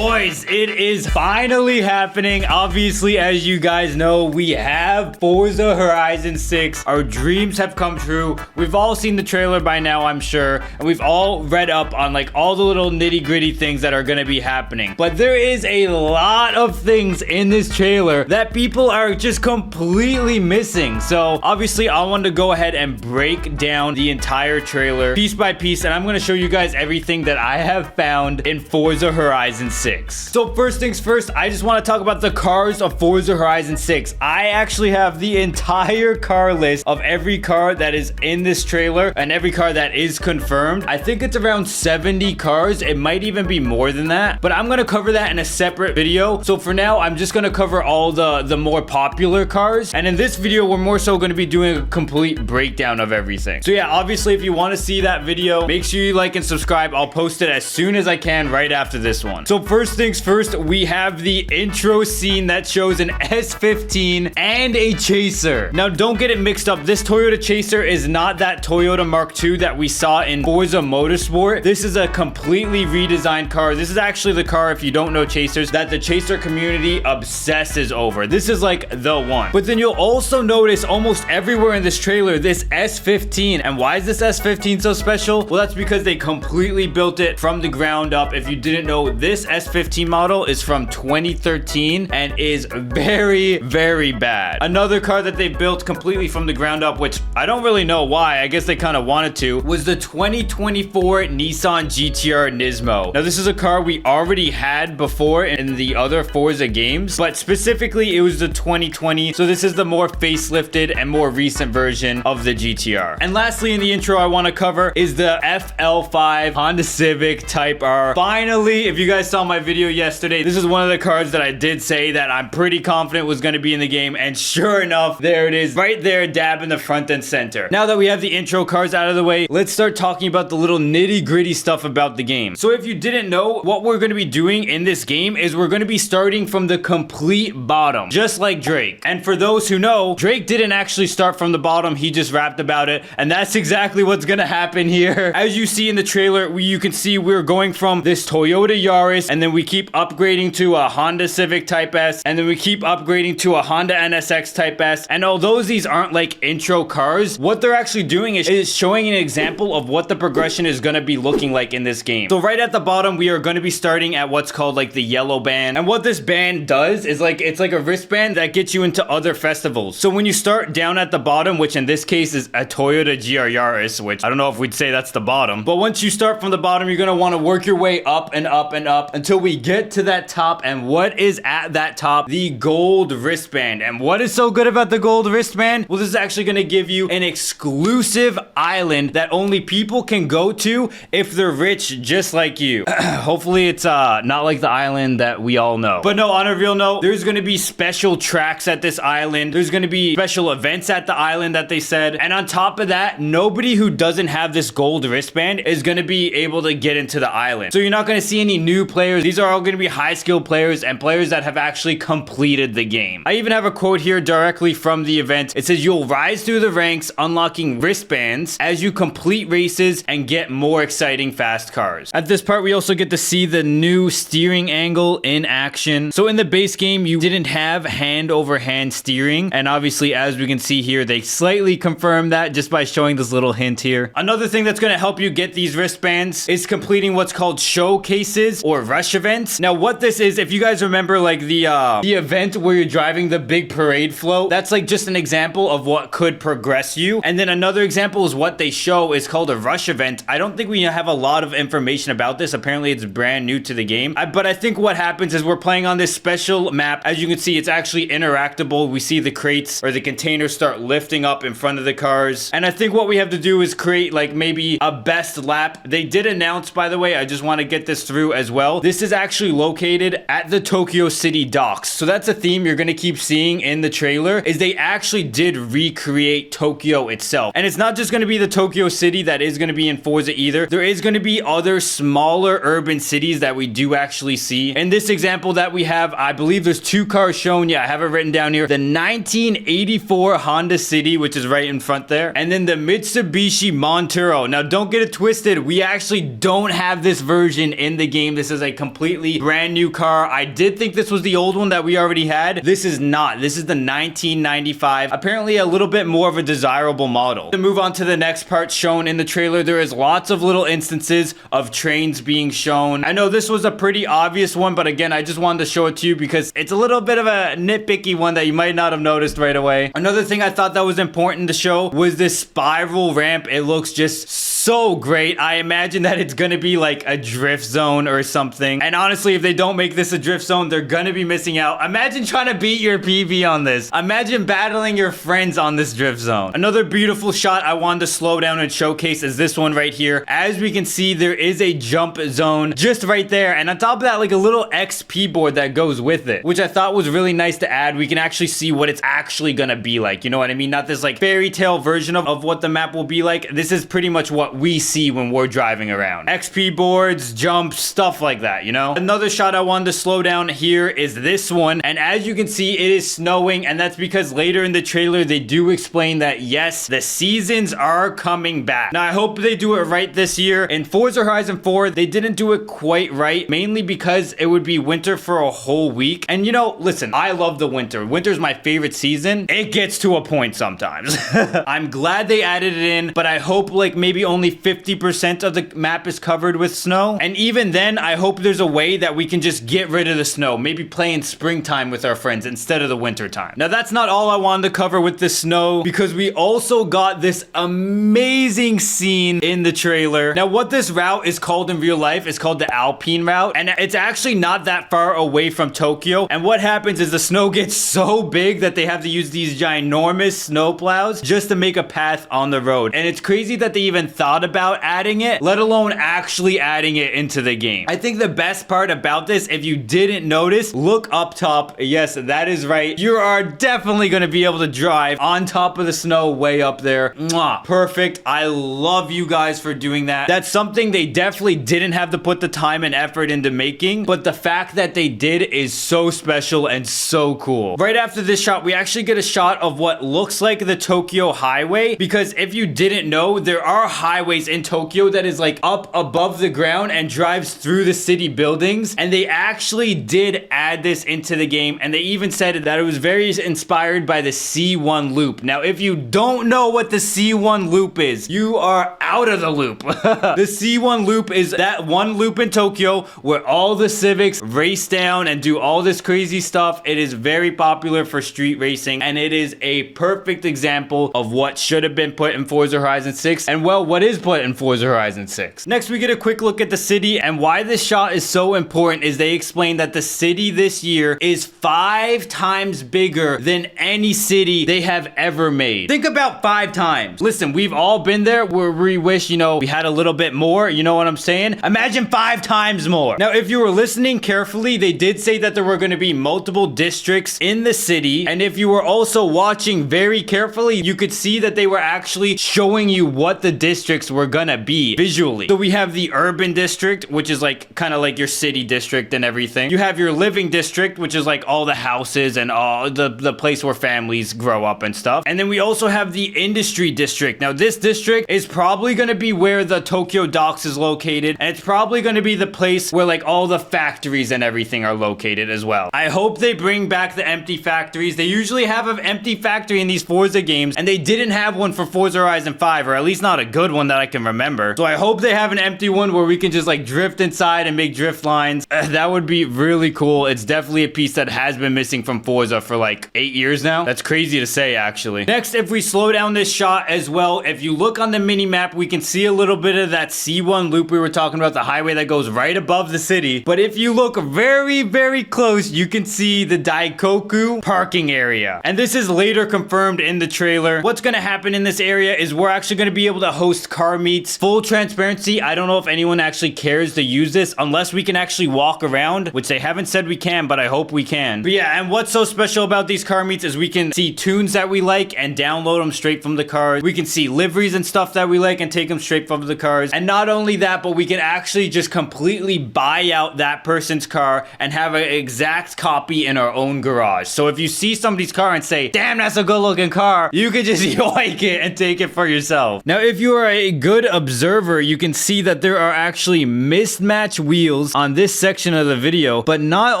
Boys, it is finally happening. Obviously, as you guys know, we have Forza Horizon 6. Our dreams have come true. We've all seen the trailer by now, I'm sure, and we've all read up on like all the little nitty-gritty things that are going to be happening. But there is a lot of things in this trailer that people are just completely missing. So obviously, I wanted to go ahead and break down the entire trailer piece by piece, and I'm going to show you guys everything that I have found in Forza Horizon 6. So first things first, I just want to talk about the cars of Forza Horizon 6. I actually have the entire car list of every car that is in this trailer and every car that is confirmed. I think it's around 70 cars. It might even be more than that, but I'm going to cover that in a separate video. So for now, I'm just going to cover all the more popular cars. And in this video, we're more so going to be doing a complete breakdown of everything. So yeah, obviously, if you want to see that video, make sure you like and subscribe. I'll post it as soon as I can right after this one. So first things first, we have the intro scene that shows an S15 and a Chaser. Now, don't get it mixed up. This Toyota Chaser is not that Toyota Mark II that we saw in Forza Motorsport. This is a completely redesigned car. This is actually the car, if you don't know Chasers, that the Chaser community obsesses over. This is like the one. But then you'll also notice almost everywhere in this trailer, this S15. And why is this S15 so special? Well, that's because they completely built it from the ground up. If you didn't know, this S15 model is from 2013 and is very, very bad. Another car that they built completely from the ground up, which I don't really know why, I guess they kind of wanted to, was the 2024 Nissan GTR Nismo. Now, this is a car we already had before in the other Forza games, but specifically it was the 2020. So this is the more facelifted and more recent version of the GTR. And lastly, in the intro I want to cover is the FL5 Honda Civic Type R. Finally, if you guys saw my video yesterday, this is one of the cars that I did say that I'm pretty confident was going to be in the game, and sure enough, there it is, right there, dab in the front and center. Now that we have the intro cars out of the way, let's start talking about the little nitty-gritty stuff about the game. So if you didn't know, what we're going to be doing in this game is we're going to be starting from the complete bottom, just like Drake. And for those who know, Drake didn't actually start from the bottom, he just rapped about it, and that's exactly what's going to happen here. As you see in the trailer, you can see we're going from this Toyota Yaris, and then we keep upgrading to a Honda Civic Type S, and then we keep upgrading to a Honda NSX Type S. And although these aren't like intro cars, what they're actually doing is showing an example of what the progression is going to be looking like in this game. So right at the bottom, we are going to be starting at what's called like the yellow band. And what this band does is like, it's like a wristband that gets you into other festivals. So when you start down at the bottom, which in this case is a Toyota GR Yaris, which I don't know if we'd say that's the bottom, but once you start from the bottom, you're going to want to work your way up and up and up until we get to that top. And what is at that top? The gold wristband. And what is so good about the gold wristband? Well, this is actually going to give you an exclusive island that only people can go to if they're rich just like you. Hopefully it's not like the island that we all know. But no, on a real note, there's going to be special tracks at this island. There's going to be special events at the island that they said. And on top of that, nobody who doesn't have this gold wristband is going to be able to get into the island. So you're not going to see any new players. These are all going to be high skill players and players that have actually completed the game. I even have a quote here directly from the event. It says, "You'll rise through the ranks, unlocking wristbands as you complete races and get more exciting fast cars." At this part, we also get to see the new steering angle in action. So in the base game, you didn't have hand over hand steering. And obviously, as we can see here, they slightly confirmed that just by showing this little hint here. Another thing that's going to help you get these wristbands is completing what's called showcases or rush events. Now, what this is, if you guys remember like the event where you're driving the big parade float, that's like just an example of what could progress you. And then another example is what they show is called a rush event. I don't think we have a lot of information about this. Apparently it's brand new to the game. But I think what happens is we're playing on this special map. As you can see, it's actually interactable. We see the crates or the containers start lifting up in front of the cars. And I think what we have to do is create like maybe a best lap. They did announce, by the way, I just want to get this through as well. This is actually located at the Tokyo City docks. So that's a theme you're going to keep seeing in the trailer, is they actually did recreate Tokyo itself. And it's not just going to be the Tokyo City that is going to be in Forza either. There is going to be other smaller urban cities that we do actually see. In this example that we have, I believe there's two cars shown. Yeah, I have it written down here. The 1984 Honda City, which is right in front there. And then the Mitsubishi Montero. Now, don't get it twisted. We actually don't have this version in the game. This is a completely brand new car. I did think this was the old one that we already had. This is not. This is the 1995. Apparently a little bit more of a desirable model. To move on to the next part shown in the trailer, there is lots of little instances of trains being shown. I know this was a pretty obvious one, but again, I just wanted to show it to you because it's a little bit of a nitpicky one that you might not have noticed right away. Another thing I thought that was important to show was this spiral ramp. It looks just so great. I imagine that it's gonna be like a drift zone or something. And honestly, if they don't make this a drift zone, they're gonna be missing out. Imagine trying to beat your PB on this. Imagine battling your friends on this drift zone. Another beautiful shot I wanted to slow down and showcase is this one right here. As we can see, there is a jump zone just right there. And on top of that, like a little XP board that goes with it, which I thought was really nice to add. We can actually see what it's actually gonna be like. You know what I mean? Not this like fairy tale version of what the map will be like. This is pretty much what we see when we're driving around. XP boards, jumps, stuff like that, you know? Another shot I wanted to slow down here is this one. And as you can see, it is snowing. And that's because later in the trailer, they do explain that yes, the seasons are coming back. Now, I hope they do it right this year. In Forza Horizon 4, they didn't do it quite right, mainly because it would be winter for a whole week. And you know, listen, I love the winter. Winter's my favorite season. It gets to a point sometimes. I'm glad they added it in, but I hope like maybe only 50% of the map is covered with snow. And even then, I hope there's a way that we can just get rid of the snow. Maybe play in springtime with our friends instead of the winter time. Now, that's not all I wanted to cover with the snow, because we also got this amazing scene in the trailer. Now, what this route is called in real life is called the Alpine route, and it's actually not that far away from Tokyo. And what happens is the snow gets so big that they have to use these ginormous snow plows just to make a path on the road. And it's crazy that they even thought about adding it, let alone actually adding it into the game. I think the best part about this, if you didn't notice, look up top. Yes, that is right. You are definitely going to be able to drive on top of the snow way up there. Mwah. Perfect. I love you guys for doing that. That's something they definitely didn't have to put the time and effort into making, but the fact that they did is so special and so cool. Right after this shot, we actually get a shot of what looks like the Tokyo highway, because if you didn't know, there are highways in Tokyo that is like up above the ground and drives through the city buildings, and they actually did add this into the game, and they even said that it was very inspired by the C1 loop. Now, if you don't know what the C1 loop is, you are out of the loop. The C1 loop is that one loop in Tokyo where all the Civics race down and do all this crazy stuff. It is very popular for street racing, and it is a perfect example of what should have been put in Forza Horizon 6, and well, what is put in Forza Horizon 6. Next, we get a quick look at the city, and why this shot is so important is they explain that the city this year is 5 times bigger than any city they have ever made. Think about 5 times. Listen, we've all been there where we wish, you know, we had a little bit more, you know what I'm saying? Imagine 5 times more. Now, if you were listening carefully, they did say that there were going to be multiple districts in the city, and if you were also watching very carefully, you could see that they were actually showing you what the districts were gonna be visually. So we have the urban district, which is like kind of like your city district and everything. You have your living district, which is like all the houses and all the place where families grow up and stuff. And then we also have the industry district. Now, this district is probably gonna be where the Tokyo Docks is located, and it's probably gonna be the place where like all the factories and everything are located as well. I hope they bring back the empty factories. They usually have an empty factory in these Forza games, and they didn't have one for Forza Horizon 5, or at least not a good one that I can remember. So I hope they have an empty one where we can just like drift inside and make drift lines. That would be really cool. It's definitely a piece that has been missing from Forza for like 8 years now. That's crazy to say, actually. Next, if we slow down this shot as well, if you look on the mini map, we can see a little bit of that C1 loop we were talking about, the highway that goes right above the city. But if you look very, very close, you can see the Daikoku parking area. And this is later confirmed in the trailer. What's going to happen in this area is we're actually going to be able to host car meets. Full transparency, I don't know if anyone actually cares to use this unless we can actually walk around, which they haven't said we can, but I hope we can. But yeah, and what's so special about these car meets is we can see tunes that we like and download them straight from the cars. We can see liveries and stuff that we like and take them straight from the cars. And not only that, but we can actually just completely buy out that person's car and have an exact copy in our own garage. So if you see somebody's car and say, damn, that's a good looking car, you could just yoink it and take it for yourself. Now, if you are a good observer, you can see that there are actually mismatched wheels on this section of the video. But not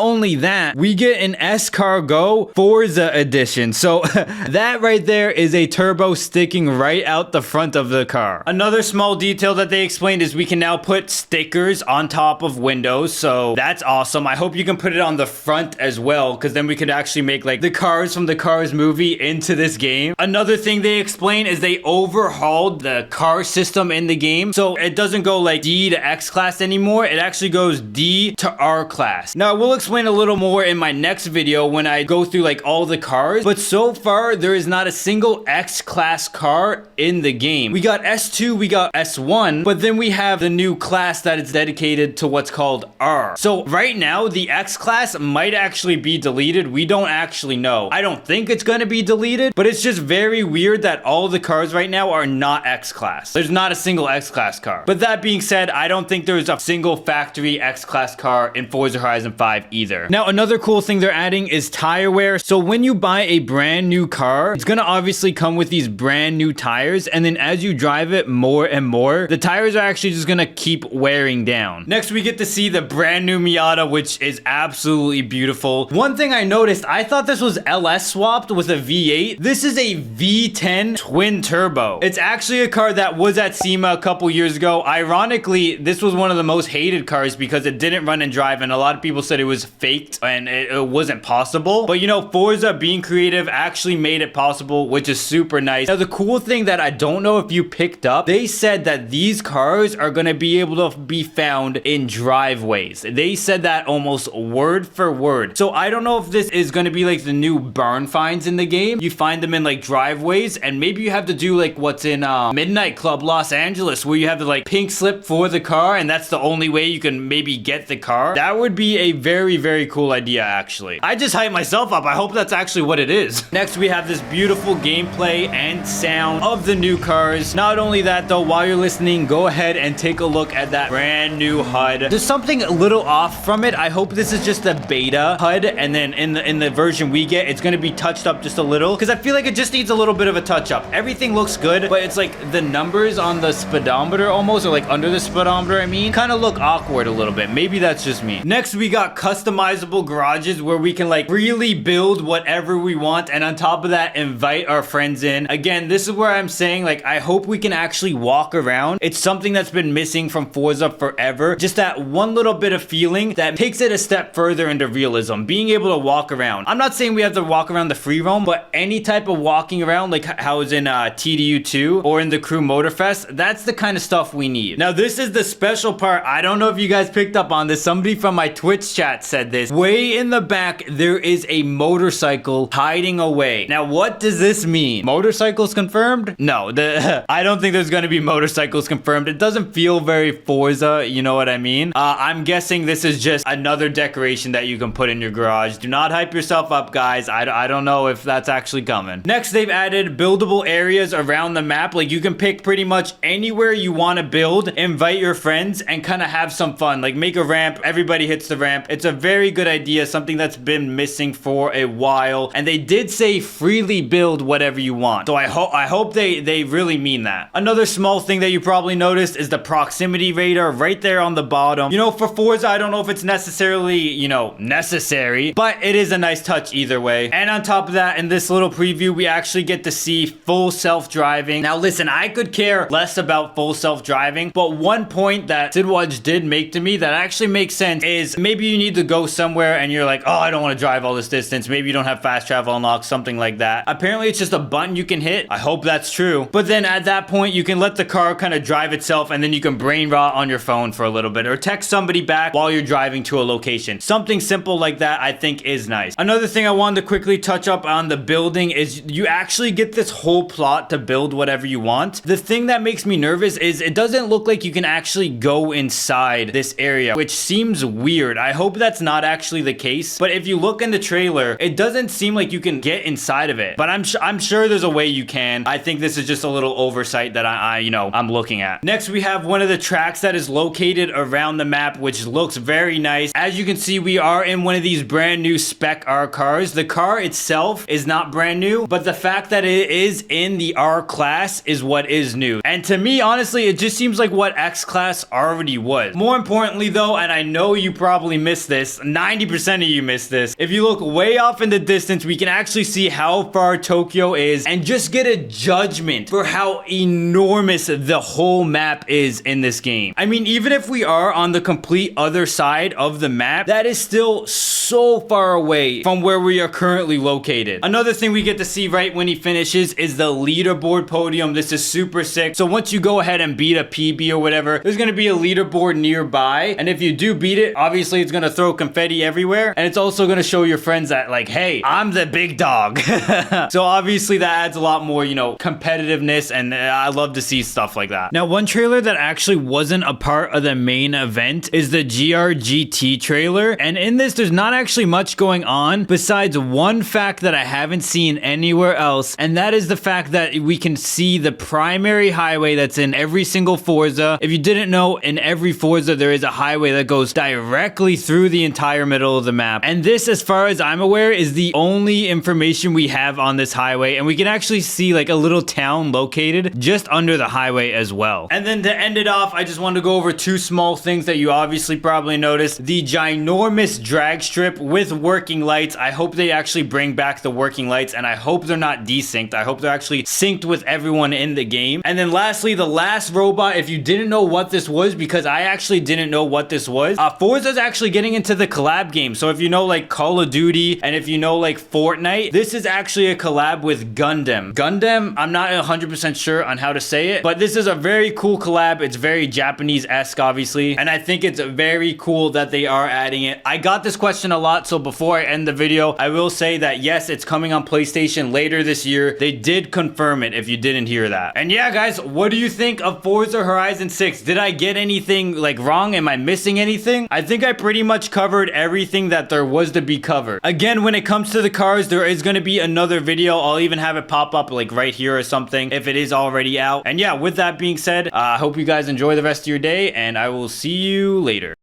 only that, we get an Escargot Forza edition. So that right there is a turbo sticking right out the front of the car. Another small detail that they explained is we can now put stickers on top of windows. So that's awesome. I hope you can put it on the front as well, because then we could actually make like the cars from the Cars movie into this game. Another thing they explain is they overhauled the car system in the game. So it doesn't go like D to X class anymore. It actually goes D to R class. Now, I will explain a little more in my next video when I go through like all the cars. But so far, there is not a single X class car in the game. We got S2, we got S1, but then we have the new class that is dedicated to what's called R. So right now, the X class might actually be deleted. We don't actually know. I don't think it's going to be deleted, but it's just very weird that all the cars right now are not X class. There's not a single X class car. But that being said, I don't think there's a single factory X class car in Forza Horizon 5 either. Now, another cool thing they're adding is tire wear. So when you buy a brand new car, it's going to obviously come with these brand new tires. And then as you drive it more and more, the tires are actually just going to keep wearing down. Next, we get to see the brand new Miata, which is absolutely beautiful. One thing I noticed, I thought this was LS swapped with a V8. This is a V10 twin turbo. It's actually a car that was at SEMA a couple years ago. Ironically, this was one of the most hated cars because it didn't run and drive, and a lot of people said it was faked and it wasn't possible. But you know, Forza being creative actually made it possible, which is super nice. Now, the cool thing that I don't know if you picked up, they said that these cars are going to be able to be found in driveways. They said that almost word for word. So I don't know if this is going to be like the new barn finds in the game. You find them in like driveways, and maybe you have to do like what's in Midnight Club Los Angeles, where you have the like pink slip for the car, and that's the only way you can maybe get the car. That would be a very, very cool idea, actually. I just hyped myself up. I hope that's actually what it is. Next, we have this beautiful gameplay and sound of the new cars. Not only that though, while you're listening, go ahead and take a look at that brand new HUD. There's something a little off from it. I hope this is just a beta HUD, and then in the version we get, it's going to be touched up just a little, because I feel like it just needs a little bit of a touch up. Everything looks good, but it's like the numbers on the speedometer almost, or like under the speedometer, I mean, kind of look awkward a little bit. Maybe that's just me. Next, we got customizable garages where we can like really build whatever we want, and on top of that, invite our friends in. Again, this is where I'm saying, like, I hope we can actually walk around. It's something that's been missing from Forza forever. Just that one little bit of feeling that takes it a step further into realism. Being able to walk around. I'm not saying we have to walk around the free roam, but any type of walking around, like how it's in TDU2 or in the Crew Motorfest, that's the kind of stuff we need. Now, this is the special part. I don't know if you guys picked up on this. Somebody from my Twitch chat said this. Way in the back, there is a motorcycle hiding away. Now, what does this mean? Motorcycles confirmed? No, I don't think there's going to be motorcycles confirmed. It doesn't feel very Forza, you know what I mean? I'm guessing this is just another decoration that you can put in your garage. Do not hype yourself up, guys. I don't know if that's actually coming. Next, they've added buildable areas around the map. Like, you can pick pretty much anywhere you want to build, invite your friends, and kind of have some fun. Like, make a ramp. Everybody hits the ramp. It's a very good idea, something that's been missing for a while. And they did say freely build whatever you want. So I hope they really mean that. Another small thing that you probably noticed is the proximity radar right there on the bottom. You know, for Forza, I don't know if it's necessarily, you know, necessary, but it is a nice touch either way. And on top of that, in this little preview, we actually get to see full self-driving. Now, listen, I could care less about full self-driving, but one point that Sidwaj did make to me that actually makes sense is maybe you need to go somewhere and you're like, oh, I don't want to drive all this distance. Maybe you don't have fast travel unlocked, something like that. Apparently, it's just a button you can hit. I hope that's true. But then at that point, you can let the car kind of drive itself, and then you can brain rot on your phone for a little bit, or text somebody back while you're driving to a location. Something simple like that, I think, is nice. Another thing I wanted to quickly touch up on the building is you actually get this whole plot to build whatever you want. The thing that makes me nervous is it doesn't look like you can actually go inside this area, which seems weird. I hope that's not actually the case, but if you look in the trailer, it doesn't seem like you can get inside of it, but I'm sure there's a way you can. I think this is just a little oversight that I'm looking at. Next, we have one of the tracks that is located around the map, which looks very nice. As you can see, we are in one of these brand new Spec R cars. The car itself is not brand new, but the fact that it is in the R class is what is new. new. And to me, honestly, it just seems like what X-Class already was. More importantly though, and I know you probably missed this, 90% of you missed this, if you look way off in the distance, we can actually see how far Tokyo is and just get a judgment for how enormous the whole map is in this game. I mean, even if we are on the complete other side of the map, that is still so far away from where we are currently located. Another thing we get to see right when he finishes is the leaderboard podium. This is super sick. So once you go ahead and beat a PB or whatever, there's gonna be a leaderboard nearby, and if you do beat it, obviously it's gonna throw confetti everywhere, and it's also gonna show your friends that, like, hey, I'm the big dog. So obviously that adds a lot more, you know, competitiveness, and I love to see stuff like that. Now, one trailer that actually wasn't a part of the main event is the GRGT trailer, and in this there's not actually much going on besides one fact that I haven't seen anywhere else, and that is the fact that we can see the primary highway that's in every single Forza. If you didn't know, in every Forza there is a highway that goes directly through the entire middle of the map, and this, as far as I'm aware, is the only information we have on this highway, and we can actually see like a little town located just under the highway as well. And then to end it off, I just wanted to go over two small things that you obviously probably noticed. The ginormous drag strip with working lights. I hope they actually bring back the working lights, and I hope they're not desynced. I hope they're actually synced with everyone in the game. And then lastly, the last robot, if you didn't know what this was, because I actually didn't know what this was, Forza's actually getting into the collab game. So if you know like Call of Duty, and if you know like Fortnite, this is actually a collab with Gundam. Gundam, I'm not 100% sure on how to say it, but this is a very cool collab. It's very Japanese-esque, obviously, and I think it's very cool that they are adding it. I got this question a lot, so before I end the video, I will say that yes, it's coming on PlayStation later this year. They did confirm it, if you didn't hear that. And yeah, guys, what do you think of Forza Horizon 6? Did I get anything like wrong? Am I missing anything? I think I pretty much covered everything that there was to be covered. Again, when it comes to the cars, there is going to be another video. I'll even have it pop up like right here or something if it is already out. And yeah, with that being said, I hope you guys enjoy the rest of your day, and I will see you later.